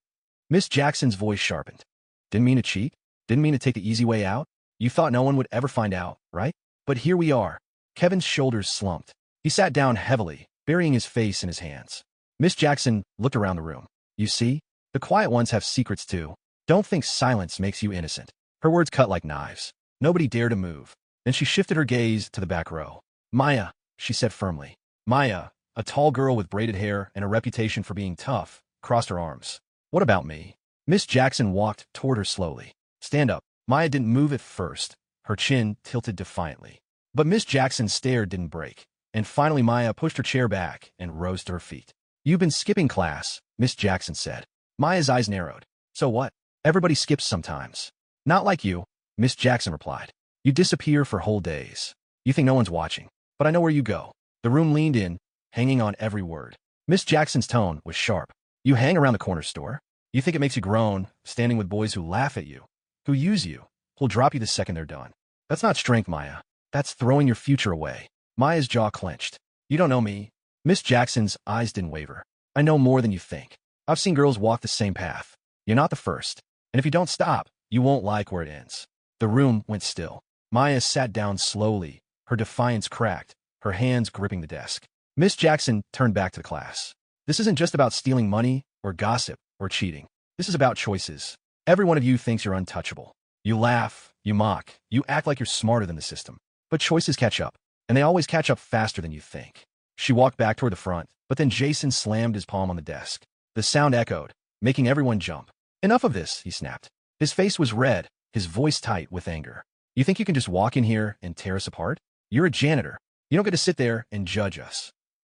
Miss Jackson's voice sharpened. Didn't mean to cheat? Didn't mean to take the easy way out? You thought no one would ever find out, right? But here we are. Kevin's shoulders slumped. He sat down heavily, burying his face in his hands. Miss Jackson looked around the room. You see? The quiet ones have secrets too. Don't think silence makes you innocent. Her words cut like knives. Nobody dared to move. Then she shifted her gaze to the back row. Maya, she said firmly. Maya, a tall girl with braided hair and a reputation for being tough, crossed her arms. What about me? Miss Jackson walked toward her slowly. Stand up. Maya didn't move at first, her chin tilted defiantly. But Miss Jackson's stare didn't break, and finally Maya pushed her chair back and rose to her feet. You've been skipping class, Miss Jackson said. Maya's eyes narrowed. So what? Everybody skips sometimes. Not like you, Miss Jackson replied. You disappear for whole days. You think no one's watching, but I know where you go. The room leaned in, hanging on every word. Miss Jackson's tone was sharp. You hang around the corner store. You think it makes you grown, standing with boys who laugh at you, who use you, who'll drop you the second they're done. That's not strength, Maya. That's throwing your future away. Maya's jaw clenched. You don't know me. Miss Jackson's eyes didn't waver. I know more than you think. I've seen girls walk the same path. You're not the first. And if you don't stop, you won't like where it ends. The room went still. Maya sat down slowly, her defiance cracked, her hands gripping the desk. Miss Jackson turned back to the class. This isn't just about stealing money or gossip or cheating. This is about choices. Every one of you thinks you're untouchable. You laugh, you mock, you act like you're smarter than the system. But choices catch up, and they always catch up faster than you think. She walked back toward the front, but then Jason slammed his palm on the desk. The sound echoed, making everyone jump. Enough of this, he snapped. His face was red, his voice tight with anger. You think you can just walk in here and tear us apart? You're a janitor. You don't get to sit there and judge us.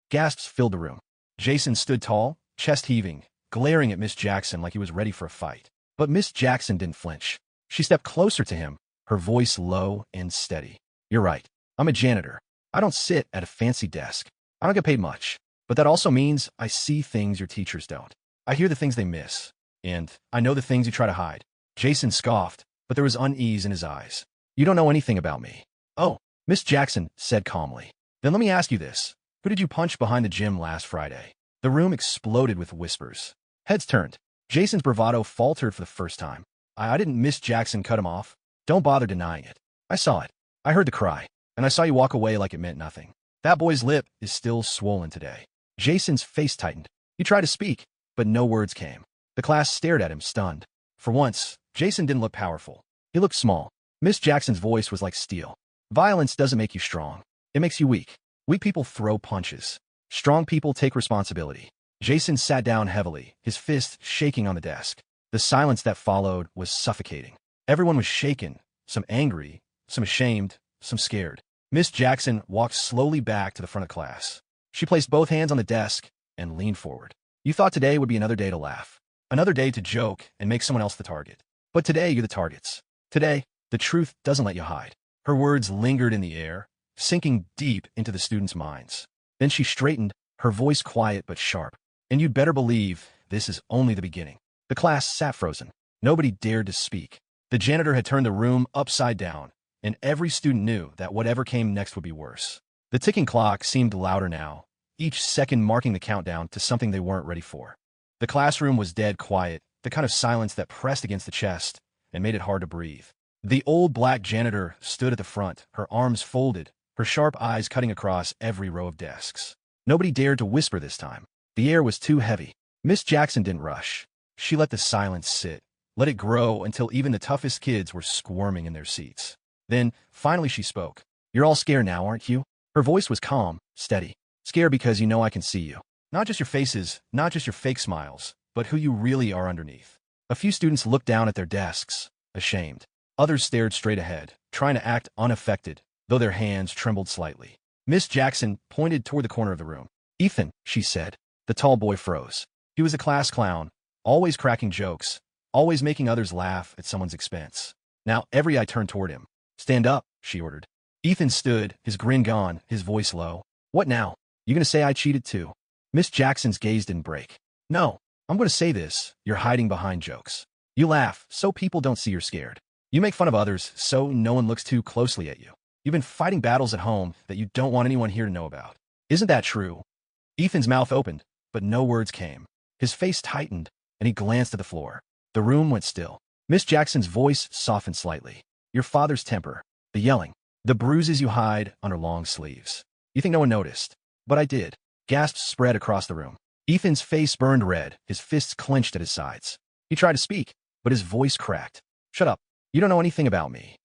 Gasps filled the room. Jason stood tall, chest heaving, glaring at Miss Jackson like he was ready for a fight. But Miss Jackson didn't flinch. She stepped closer to him, her voice low and steady. You're right. I'm a janitor. I don't sit at a fancy desk. I don't get paid much. But that also means I see things your teachers don't. I hear the things they miss. And I know the things you try to hide. Jason scoffed, but there was unease in his eyes. You don't know anything about me. Oh, Miss Jackson said calmly. Then let me ask you this. Who did you punch behind the gym last Friday? The room exploded with whispers. Heads turned. Jason's bravado faltered for the first time. I didn't. Miss Jackson cut him off. Don't bother denying it. I saw it. I heard the cry. And I saw you walk away like it meant nothing. That boy's lip is still swollen today. Jason's face tightened. He tried to speak, but no words came. The class stared at him, stunned. For once, Jason didn't look powerful. He looked small. Miss Jackson's voice was like steel. Violence doesn't make you strong. It makes you weak. Weak people throw punches. Strong people take responsibility. Jason sat down heavily, his fist shaking on the desk. The silence that followed was suffocating. Everyone was shaken, some angry, some ashamed, some scared. Miss Jackson walked slowly back to the front of class. She placed both hands on the desk and leaned forward. You thought today would be another day to laugh. Another day to joke and make someone else the target. But today you're the targets. Today, the truth doesn't let you hide. Her words lingered in the air, sinking deep into the students' minds. Then she straightened, her voice quiet but sharp. And you'd better believe this is only the beginning. The class sat frozen. Nobody dared to speak. The janitor had turned the room upside down, and every student knew that whatever came next would be worse. The ticking clock seemed louder now, each second marking the countdown to something they weren't ready for. The classroom was dead quiet, the kind of silence that pressed against the chest and made it hard to breathe. The old black janitor stood at the front, her arms folded, her sharp eyes cutting across every row of desks. Nobody dared to whisper this time. The air was too heavy. Miss Jackson didn't rush. She let the silence sit, let it grow until even the toughest kids were squirming in their seats. Then, finally she spoke. You're all scared now, aren't you? Her voice was calm, steady. Scared because you know I can see you. Not just your faces, not just your fake smiles, but who you really are underneath. A few students looked down at their desks, ashamed. Others stared straight ahead, trying to act unaffected, though their hands trembled slightly. Miss Jackson pointed toward the corner of the room. Ethan, she said. The tall boy froze. He was a class clown, always cracking jokes, always making others laugh at someone's expense. Now every eye turned toward him. Stand up, she ordered. Ethan stood, his grin gone, his voice low. What now? You gonna say I cheated too? Miss Jackson's gaze didn't break. No, I'm gonna say this. You're hiding behind jokes. You laugh, so people don't see you're scared. You make fun of others, so no one looks too closely at you. You've been fighting battles at home that you don't want anyone here to know about. Isn't that true? Ethan's mouth opened, but no words came. His face tightened, and he glanced at the floor. The room went still. Miss Jackson's voice softened slightly. Your father's temper, the yelling, the bruises you hide under long sleeves. You think no one noticed? But I did. Gasps spread across the room. Ethan's face burned red, his fists clenched at his sides. He tried to speak, but his voice cracked. "Shut up. You don't know anything about me."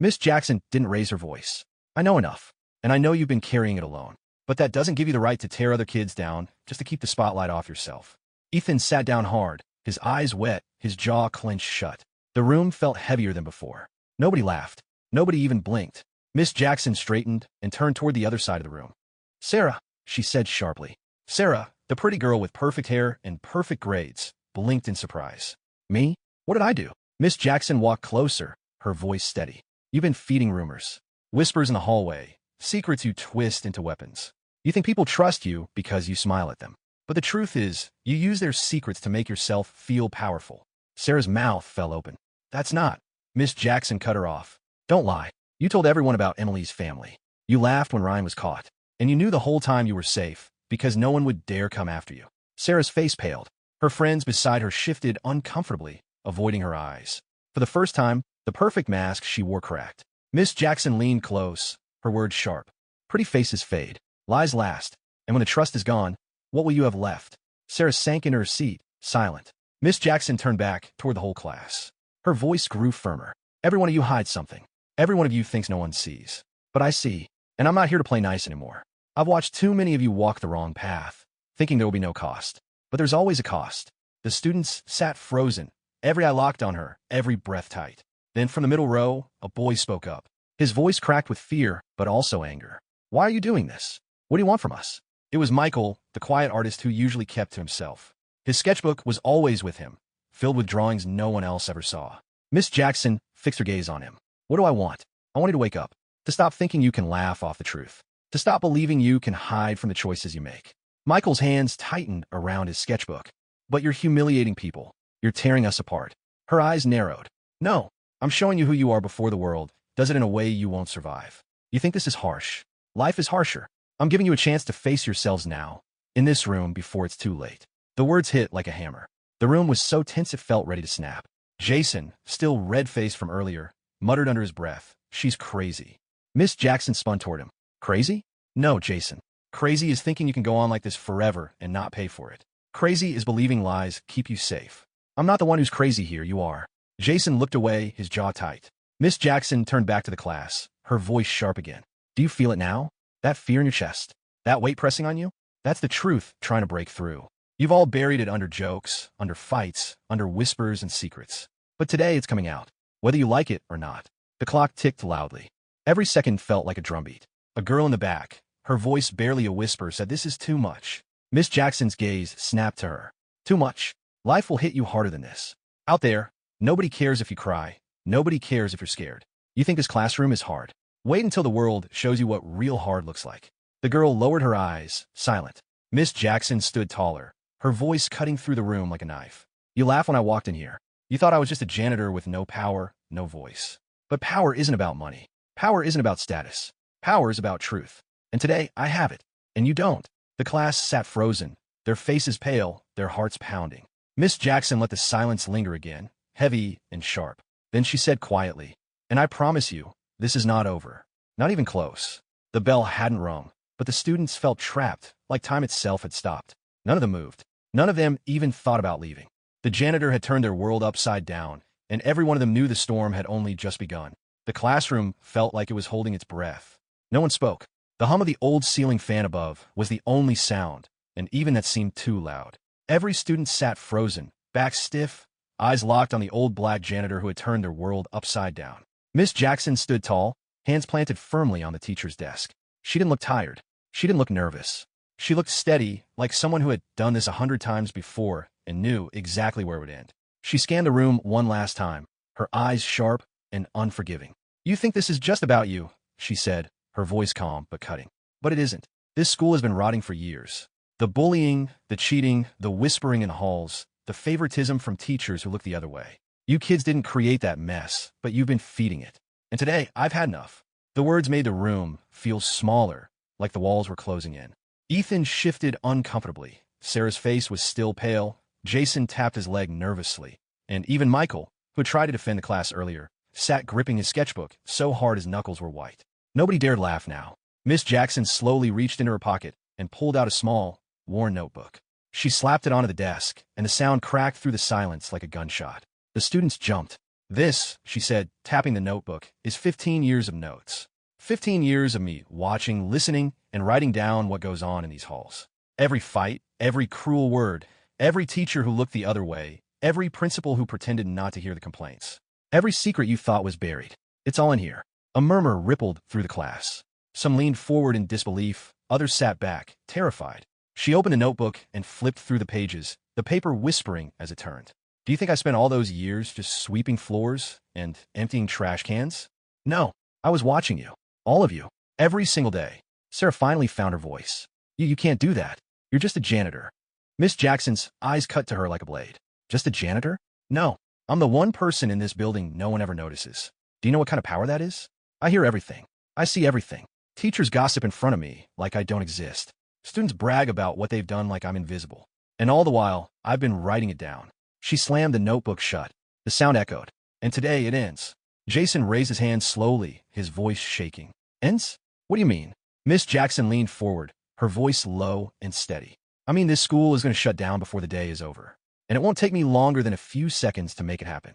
Miss Jackson didn't raise her voice. "I know enough, and I know you've been carrying it alone. But that doesn't give you the right to tear other kids down just to keep the spotlight off yourself." Ethan sat down hard, his eyes wet, his jaw clenched shut. The room felt heavier than before. Nobody laughed. Nobody even blinked. Miss Jackson straightened and turned toward the other side of the room. "Sarah," she said sharply. Sarah, the pretty girl with perfect hair and perfect grades, blinked in surprise. "Me? What did I do?" Miss Jackson walked closer, her voice steady. "You've been feeding rumors. Whispers in the hallway. Secrets you twist into weapons. You think people trust you because you smile at them. But the truth is, you use their secrets to make yourself feel powerful." Sarah's mouth fell open. "That's not." Miss Jackson cut her off. "Don't lie. You told everyone about Emily's family. You laughed when Ryan was caught. And you knew the whole time you were safe, because no one would dare come after you." Sarah's face paled. Her friends beside her shifted uncomfortably, avoiding her eyes. For the first time, the perfect mask she wore cracked. Miss Jackson leaned close, her words sharp. "Pretty faces fade. Lies last. And when the trust is gone, what will you have left?" Sarah sank into her seat, silent. Miss Jackson turned back toward the whole class. Her voice grew firmer. "Every one of you hides something. Every one of you thinks no one sees. But I see, and I'm not here to play nice anymore. I've watched too many of you walk the wrong path, thinking there will be no cost. But there's always a cost." The students sat frozen, every eye locked on her, every breath tight. Then from the middle row, a boy spoke up. His voice cracked with fear, but also anger. "Why are you doing this? What do you want from us?" It was Michael, the quiet artist who usually kept to himself. His sketchbook was always with him, filled with drawings no one else ever saw. Miss Jackson fixed her gaze on him. "What do I want? I want you to wake up, to stop thinking you can laugh off the truth, to stop believing you can hide from the choices you make." Michael's hands tightened around his sketchbook. "But you're humiliating people. You're tearing us apart." Her eyes narrowed. "No, I'm showing you who you are before the world does it in a way you won't survive. You think this is harsh? Life is harsher. I'm giving you a chance to face yourselves now, in this room, before it's too late." The words hit like a hammer. The room was so tense it felt ready to snap. Jason, still red-faced from earlier, muttered under his breath, "She's crazy." Miss Jackson spun toward him. "Crazy? No, Jason. Crazy is thinking you can go on like this forever and not pay for it. Crazy is believing lies keep you safe. I'm not the one who's crazy here, you are." Jason looked away, his jaw tight. Miss Jackson turned back to the class, her voice sharp again. "Do you feel it now? That fear in your chest? That weight pressing on you? That's the truth trying to break through. You've all buried it under jokes, under fights, under whispers and secrets. But today it's coming out, whether you like it or not." The clock ticked loudly. Every second felt like a drumbeat. A girl in the back, her voice barely a whisper, said, "This is too much." Miss Jackson's gaze snapped to her. "Too much? Life will hit you harder than this. Out there, nobody cares if you cry. Nobody cares if you're scared. You think this classroom is hard? Wait until the world shows you what real hard looks like." The girl lowered her eyes, silent. Miss Jackson stood taller, her voice cutting through the room like a knife. "You laughed when I walked in here. You thought I was just a janitor with no power, no voice. But power isn't about money. Power isn't about status. Power is about truth. And today, I have it. And you don't." The class sat frozen, their faces pale, their hearts pounding. Miss Jackson let the silence linger again, heavy and sharp. Then she said quietly, "And I promise you, this is not over. Not even close." The bell hadn't rung, but the students felt trapped, like time itself had stopped. None of them moved. None of them even thought about leaving. The janitor had turned their world upside down, and every one of them knew the storm had only just begun. The classroom felt like it was holding its breath. No one spoke. The hum of the old ceiling fan above was the only sound, and even that seemed too loud. Every student sat frozen, back stiff, eyes locked on the old black janitor who had turned their world upside down. Miss Jackson stood tall, hands planted firmly on the teacher's desk. She didn't look tired. She didn't look nervous. She looked steady, like someone who had done this 100 times before and knew exactly where it would end. She scanned the room one last time, her eyes sharp and unforgiving. "You think this is just about you," she said, her voice calm but cutting. "But it isn't. This school has been rotting for years. The bullying, the cheating, the whispering in halls, the favoritism from teachers who look the other way. You kids didn't create that mess, but you've been feeding it. And today, I've had enough." The words made the room feel smaller, like the walls were closing in. Ethan shifted uncomfortably. Sarah's face was still pale. Jason tapped his leg nervously. And even Michael, who had tried to defend the class earlier, sat gripping his sketchbook so hard his knuckles were white. Nobody dared laugh now. Miss Jackson slowly reached into her pocket and pulled out a small, worn notebook. She slapped it onto the desk, and the sound cracked through the silence like a gunshot. The students jumped. This, she said, tapping the notebook, is 15 years of notes. 15 years of me watching, listening, and writing down what goes on in these halls. Every fight, every cruel word, every teacher who looked the other way, every principal who pretended not to hear the complaints. Every secret you thought was buried. It's all in here. A murmur rippled through the class. Some leaned forward in disbelief, others sat back, terrified. She opened a notebook and flipped through the pages, the paper whispering as it turned. Do you think I spent all those years just sweeping floors and emptying trash cans? No, I was watching you. All of you. Every single day. Sarah finally found her voice. You can't do that. You're just a janitor. Miss Jackson's eyes cut to her like a blade. Just a janitor? No. I'm the one person in this building no one ever notices. Do you know what kind of power that is? I hear everything. I see everything. Teachers gossip in front of me like I don't exist. Students brag about what they've done like I'm invisible. And all the while, I've been writing it down. She slammed the notebook shut. The sound echoed. And today it ends. Jason raised his hand slowly, his voice shaking. Ends? What do you mean? Miss Jackson leaned forward, her voice low and steady. I mean, this school is going to shut down before the day is over. And it won't take me longer than a few seconds to make it happen.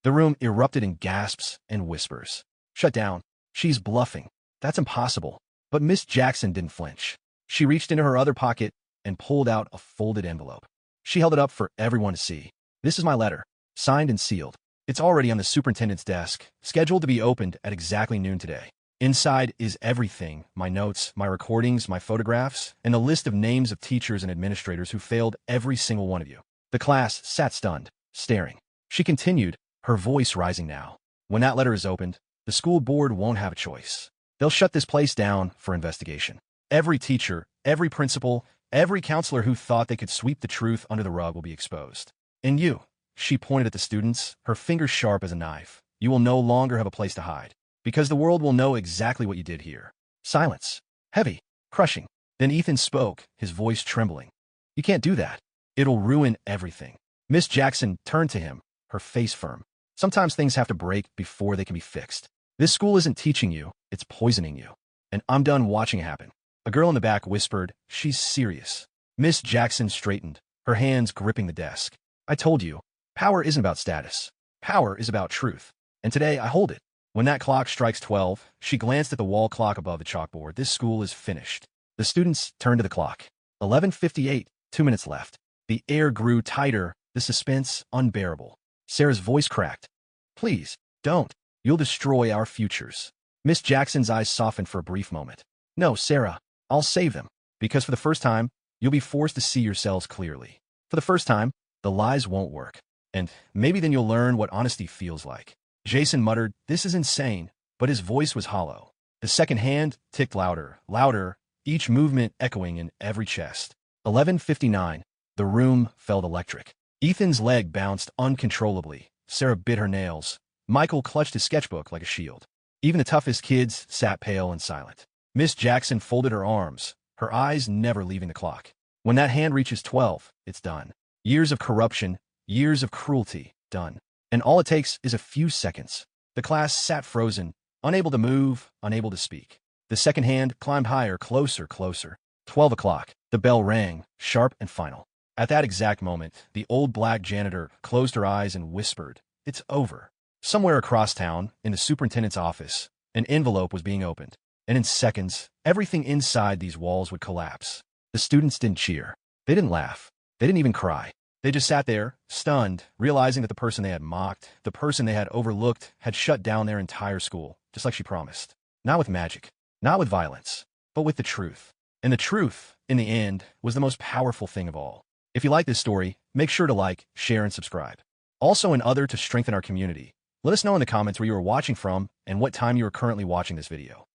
The room erupted in gasps and whispers. Shut down. She's bluffing. That's impossible. But Miss Jackson didn't flinch. She reached into her other pocket and pulled out a folded envelope. She held it up for everyone to see. This is my letter, signed and sealed. It's already on the superintendent's desk, scheduled to be opened at exactly noon today. Inside is everything, my notes, my recordings, my photographs, and a list of names of teachers and administrators who failed every single one of you. The class sat stunned, staring. She continued, her voice rising now. When that letter is opened, the school board won't have a choice. They'll shut this place down for investigation. Every teacher, every principal, every counselor who thought they could sweep the truth under the rug will be exposed. And you, she pointed at the students, her fingers sharp as a knife. You will no longer have a place to hide, because the world will know exactly what you did here. Silence. Heavy. Crushing. Then Ethan spoke, his voice trembling. You can't do that. It'll ruin everything. Miss Jackson turned to him, her face firm. Sometimes things have to break before they can be fixed. This school isn't teaching you, it's poisoning you. And I'm done watching it happen. A girl in the back whispered, she's serious. Miss Jackson straightened, her hands gripping the desk. I told you, power isn't about status. Power is about truth. And today I hold it. When that clock strikes 12, she glanced at the wall clock above the chalkboard. This school is finished. The students turned to the clock. 11:58, 2 minutes left. The air grew tighter, the suspense unbearable. Sarah's voice cracked. Please, don't. You'll destroy our futures. Miss Jackson's eyes softened for a brief moment. No, Sarah, I'll save them. Because for the first time, you'll be forced to see yourselves clearly. For the first time, the lies won't work. And maybe then you'll learn what honesty feels like. Jason muttered, this is insane, but his voice was hollow. The second hand ticked louder, louder, each movement echoing in every chest. 11:59. The room felt electric. Ethan's leg bounced uncontrollably. Sarah bit her nails. Michael clutched his sketchbook like a shield. Even the toughest kids sat pale and silent. Miss Jackson folded her arms, her eyes never leaving the clock. When that hand reaches 12, it's done. Years of corruption, years of cruelty, done. And all it takes is a few seconds. The class sat frozen, unable to move, unable to speak. The second hand climbed higher, closer, closer. 12 o'clock. The bell rang, sharp and final. At that exact moment, the old black janitor closed her eyes and whispered, it's over. Somewhere across town, in the superintendent's office, an envelope was being opened. And in seconds, everything inside these walls would collapse. The students didn't cheer. They didn't laugh. They didn't even cry. They just sat there, stunned, realizing that the person they had mocked, the person they had overlooked, had shut down their entire school, just like she promised. Not with magic, not with violence, but with the truth. And the truth, in the end, was the most powerful thing of all. If you like this story, make sure to like, share, and subscribe. Also, in order to strengthen our community, let us know in the comments where you are watching from and what time you are currently watching this video.